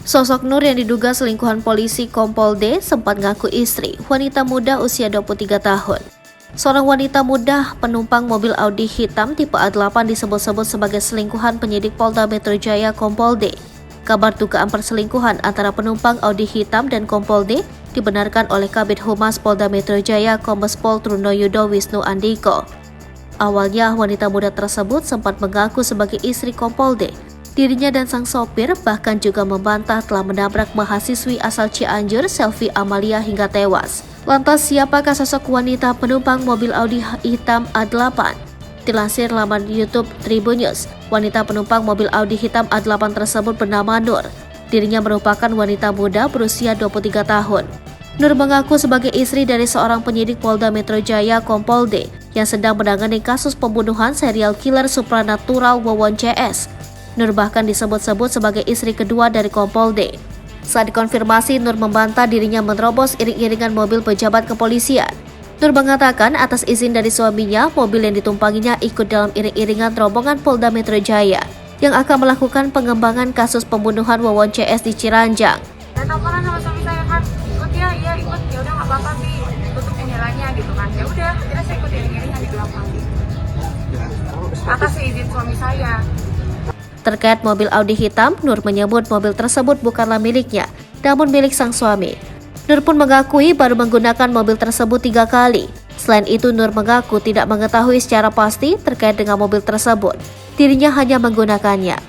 Sosok Nur yang diduga selingkuhan polisi Kompol D sempat ngaku istri, wanita muda usia 23 tahun. Seorang wanita muda penumpang mobil Audi hitam tipe A8 disebut-sebut sebagai selingkuhan penyidik Polda Metro Jaya Kompol D. Kabar dugaan perselingkuhan antara penumpang Audi hitam dan Kompol D dibenarkan oleh Kabid Humas Polda Metro Jaya Kombes Pol Trunoyudo Wisnu Andiko. Awalnya wanita muda tersebut sempat mengaku sebagai istri Kompol D. Dirinya dan sang sopir bahkan juga membantah telah menabrak mahasiswi asal Cianjur, Selvi Amalia, hingga tewas. Lantas siapakah sosok wanita penumpang mobil Audi hitam A8? Dilansir laman YouTube Tribun News, wanita penumpang mobil Audi hitam A8 tersebut bernama Nur. Dirinya merupakan wanita muda berusia 23 tahun. Nur mengaku sebagai istri dari seorang penyidik Polda Metro Jaya Kompol D yang sedang menangani kasus pembunuhan serial killer supranatural Wawon CS. Nur bahkan disebut-sebut sebagai istri kedua dari Kompol D. Saat dikonfirmasi, Nur membantah dirinya menerobos iring-iringan mobil pejabat kepolisian. Nur mengatakan atas izin dari suaminya, mobil yang ditumpanginya ikut dalam iring-iringan rombongan Polda Metro Jaya yang akan melakukan pengembangan kasus pembunuhan Wawon CS di Ciranjang. Saya teleponan sama suami saya kan, ikut ya, iya ikut, ya udah nggak apa-apa Bi, tutup jendelanya gitu kan. Ya udah, akhirnya saya ikut iring-iringan di belakang. Atas izin suami saya. Terkait mobil Audi hitam, Nur menyebut mobil tersebut bukanlah miliknya, namun milik sang suami. Nur pun mengakui baru menggunakan mobil tersebut 3 kali. Selain itu, Nur mengaku tidak mengetahui secara pasti terkait dengan mobil tersebut. Dirinya hanya menggunakannya.